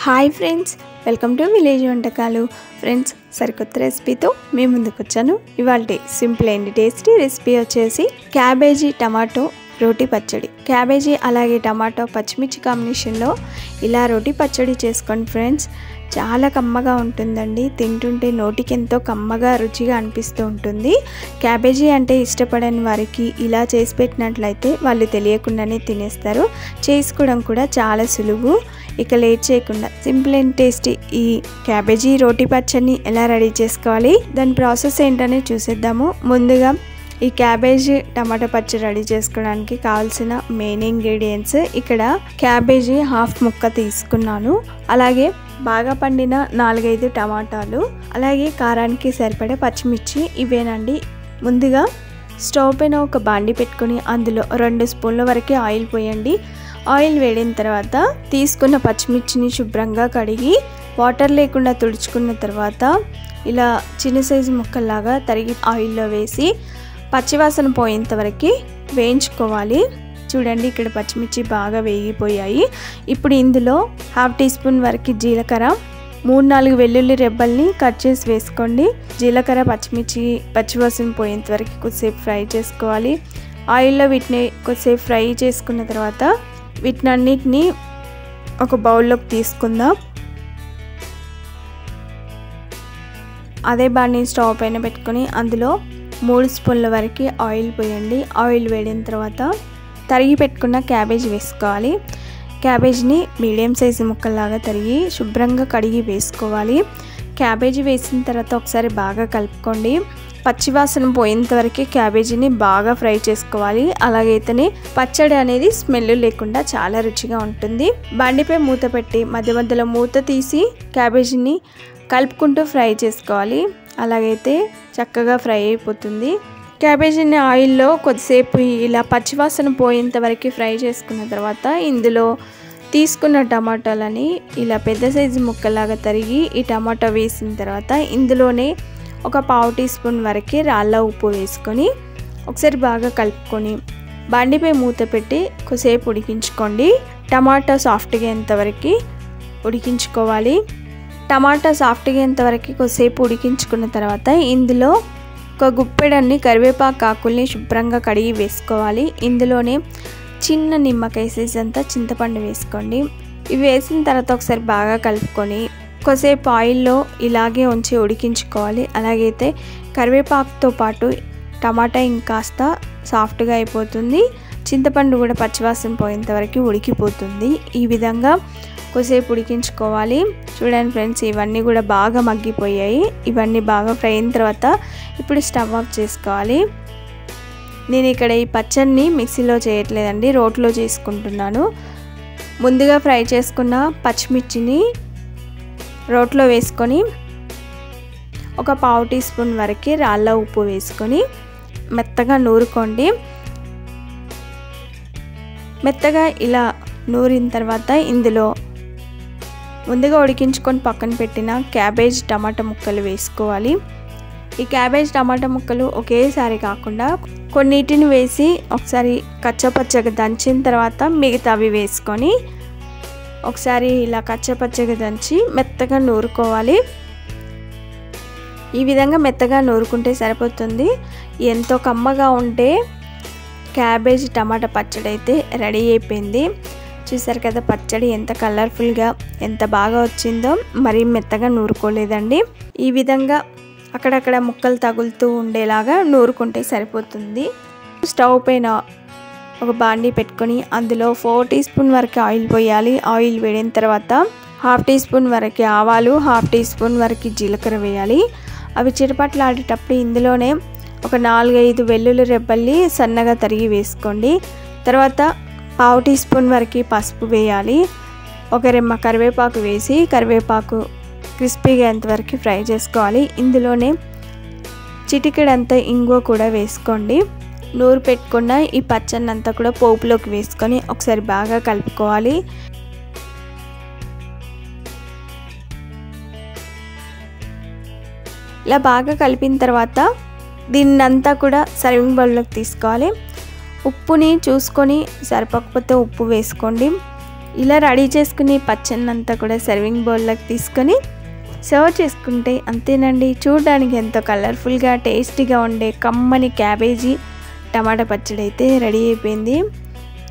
Hi friends, welcome to village వంటకాలు. Friends, సరికొత్త రెసిపీతో మేము ముందుకు వచ్చాను. ఇవాళ సింపుల్ అండ్ టేస్టీ రెసిపీ వచ్చేసి క్యాబేజీ టమాటో రోటి పచ్చడి. క్యాబేజీ అలాగే టమాటో పచ్చిమిర్చి కాంబినేషన్లో ఇలా రోటి పచ్చడి చేసుకోండి ఫ్రెండ్స్. చాలా కమ్మగా ఉంటుందండి. తింటుంటే నోటికి ఎంతో కమ్మగా రుచిగా అనిపిస్తూ ఉంటుంది. క్యాబేజీ అంటే ఇష్టపడని వారికి ఇలా చేసి పెట్టినట్లయితే వాళ్ళు తెలియకుండానే తినేస్తారు. చేసుకోవడం కూడా చాలా సులువు. ఇక లేట్ చేయకుండా సింపుల్ అండ్ టేస్టీ ఈ క్యాబేజీ రోటి పచ్చడిని ఎలా రెడీ చేసుకోవాలి, దాని ప్రాసెస్ ఏంటనే చూసేద్దాము. ముందుగా ఈ క్యాబేజీ టమాటా పచ్చడి రెడీ చేసుకోవడానికి కావాల్సిన మెయిన్ ఇంగ్రీడియంట్స్, ఇక్కడ క్యాబేజీ హాఫ్ ముక్క తీసుకున్నాను, అలాగే బాగా పండిన 4-5 టమాటాలు, అలాగే కారానికి సరిపడే పచ్చిమిర్చి, ఇవేనండి. ముందుగా స్టవ్ పైన ఒక బాండి పెట్టుకొని అందులో 2 స్పూన్ల వరకు ఆయిల్ పోయండి. ఆయిల్ వేడిన తర్వాత తీసుకున్న పచ్చిమిర్చిని శుభ్రంగా కడిగి వాటర్ లేకుండా తుడుచుకున్న తర్వాత ఇలా చిన్న సైజు ముక్కల్లాగా తరిగి ఆయిల్లో వేసి పచ్చివాసన పోయేంత వరకు వేయించుకోవాలి. చూడండి, ఇక్కడ పచ్చిమిర్చి బాగా వేగిపోయాయి. ఇప్పుడు ఇందులో 1/2 టీ స్పూన్ వరకు జీలకర్ర, 3-4 వెల్లుల్లి రెబ్బల్ని కట్ చేసి వేసుకోండి. జీలకర్ర పచ్చిమిర్చి పచ్చివాసన పోయేంత వరకు కొద్దిసేపు ఫ్రై చేసుకోవాలి. ఆయిల్లో వీటిని కొద్దిసేపు ఫ్రై చేసుకున్న తర్వాత వీటినన్నిటిని ఒక బౌల్లోకి తీసుకుందాం. అదే బాండి స్టవ్ పైన పెట్టుకొని అందులో 3 స్పూన్ల వరకు ఆయిల్ పోయండి. ఆయిల్ వేడిన తర్వాత తరిగి పెట్టుకున్న క్యాబేజీ వేసుకోవాలి. క్యాబేజీని మీడియం సైజు ముక్కల్లాగా తరిగి శుభ్రంగా కడిగి వేసుకోవాలి. క్యాబేజీ వేసిన తర్వాత ఒకసారి బాగా కలుపుకోండి. పచ్చివాసన పోయేంత వరకు క్యాబేజీని బాగా ఫ్రై చేసుకోవాలి. అలాగైతేనే పచ్చడి అనేది స్మెల్ లేకుండా చాలా రుచిగా ఉంటుంది. బండిపై మూత పెట్టి మధ్య మధ్యలో మూత తీసి క్యాబేజీని కలుపుకుంటూ ఫ్రై చేసుకోవాలి. అలాగైతే చక్కగా ఫ్రై అయిపోతుంది. క్యాబేజీని ఆయిల్లో కొద్దిసేపు ఇలా పచ్చివాసన పోయేంత వరకు ఫ్రై చేసుకున్న తర్వాత ఇందులో తీసుకున్న టమాటాలని ఇలా పెద్ద సైజు ముక్కలాగా తరిగి ఈ టమాటా వేసిన తర్వాత ఇందులోనే ఒక 1/2 టీ స్పూన్ వరకు రాళ్ళ ఉప్పు వేసుకొని ఒకసారి బాగా కలుపుకొని బండిపై మూత పెట్టి కొద్దిసేపు ఉడికించుకోండి. టమాటా సాఫ్ట్గా ఎంతవరకు ఉడికించుకోవాలి. టమాటా సాఫ్ట్గా ఎంతవరకు కొద్దిసేపు ఉడికించుకున్న తర్వాత ఇందులో ఒక గుప్పెడన్ని కరివేపాకు ఆకుల్ని శుభ్రంగా కడిగి వేసుకోవాలి. ఇందులోనే చిన్న నిమ్మకాయ సైజ్ అంతా చింతపండు వేసుకోండి. ఇవి వేసిన తర్వాత ఒకసారి బాగా కలుపుకొని కొద్దిసేపు ఆయిల్లో ఇలాగే ఉంచి ఉడికించుకోవాలి. అలాగైతే కరివేపాకుతో పాటు టమాటా ఇంకాస్త సాఫ్ట్గా అయిపోతుంది. చింతపండు కూడా పచ్చివాసన పోయేంత వరకు ఉడికిపోతుంది. ఈ విధంగా కొద్దిసేపు ఉడికించుకోవాలి. చూడండి ఫ్రెండ్స్, ఇవన్నీ కూడా బాగా మగ్గిపోయాయి. ఇవన్నీ బాగా ఫ్రై అయిన తర్వాత ఇప్పుడు స్టవ్ ఆఫ్ చేసుకోవాలి. నేను ఇక్కడ ఈ పచ్చడిని మిక్సీలో చేయట్లేదండి, రోట్లో చేసుకుంటున్నాను. ముందుగా ఫ్రై చేసుకున్న పచ్చిమిర్చిని రోట్లో వేసుకొని ఒక 1/2 టీ స్పూన్ వరకు రాళ్ళ ఉప్పు వేసుకొని మెత్తగా నూరుకోండి. మెత్తగా ఇలా నూరిన తర్వాత ఇందులో ముందుగా ఉడికించుకొని పక్కన పెట్టిన క్యాబేజ్ టమాటా ముక్కలు వేసుకోవాలి. ఈ క్యాబేజ్ టమాటా ముక్కలు ఒకేసారి కాకుండా కొన్నిటిని వేసి ఒకసారి కచ్చపచ్చగా దంచిన తర్వాత మిగతావి వేసుకొని ఒకసారి ఇలా కచ్చపచ్చగా దంచి మెత్తగా నూరుకోవాలి. ఈ విధంగా మెత్తగా నూరుకుంటే సరిపోతుంది. ఎంతో కమ్మగా ఉంటే క్యాబేజ్ టమాటా పచ్చడి అయితే రెడీ అయిపోయింది. చూసారు కదా, పచ్చడి ఎంత కలర్ఫుల్గా ఎంత బాగా వచ్చిందో. మరీ మెత్తగా నూరుకోలేదండి. ఈ విధంగా అక్కడక్కడ ముక్కలు తగులుతూ ఉండేలాగా నూరుకుంటే సరిపోతుంది. స్టవ్ పైన ఒక బాండీ పెట్టుకొని అందులో 4 టీ స్పూన్ వరకు ఆయిల్ పోయాలి. ఆయిల్ వేడిన తర్వాత 1/2 టీ స్పూన్ వరకు ఆవాలు, 1/2 టీ స్పూన్ వరకు జీలకర్ర వేయాలి. అవి చిటపట్లాడేటప్పుడు ఇందులోనే ఒక 4-5 వెల్లుల్లి రెబ్బల్ని సన్నగా తరిగి వేసుకోండి. తర్వాత 1/2 టీ స్పూన్ వరకు పసుపు వేయాలి. ఒక రెమ్మ కరివేపాకు వేసి కరివేపాకు క్రిస్పీగా ఎంతవరకు ఫ్రై చేసుకోవాలి. ఇందులోనే చిటికెడంతా ఇంగువ కూడా వేసుకోండి. నూరు పెట్టుకున్న ఈ పచ్చడిని అంతా కూడా పోపులోకి వేసుకొని ఒకసారి బాగా కలుపుకోవాలి. ఇలా బాగా కలిపిన తర్వాత దీన్నంతా కూడా సర్వింగ్ బౌల్లోకి తీసుకోవాలి. ఉప్పుని చూసుకొని సరిపోకపోతే ఉప్పు వేసుకోండి. ఇలా రెడీ చేసుకుని పచ్చడిని అంతా కూడా సర్వింగ్ బౌల్లోకి తీసుకొని సర్వ్ చేసుకుంటే అంతేనండి. చూడడానికి ఎంతో కలర్ఫుల్గా టేస్టీగా ఉండే కమ్మని క్యాబేజీ టమాటా పచ్చడి అయితే రెడీ అయిపోయింది.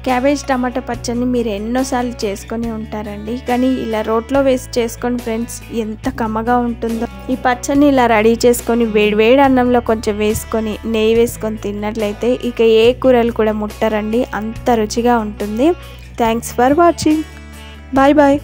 క్యాబేజ్ టమాటా పచ్చడిని మీరు ఎన్నోసార్లు చేసుకొని ఉంటారండి, కానీ ఇలా రోట్లో వేసి చేసుకోండి ఫ్రెండ్స్, ఎంత కమ్మగా ఉంటుందో. ఈ పచ్చడిని ఇలా రెడీ చేసుకొని వేడి అన్నంలో కొంచెం వేసుకొని నెయ్యి వేసుకొని తిన్నట్లయితే ఇక ఏ కూరలు కూడా ముట్టరండి, అంత రుచిగా ఉంటుంది. Thanks for watching. Bye bye.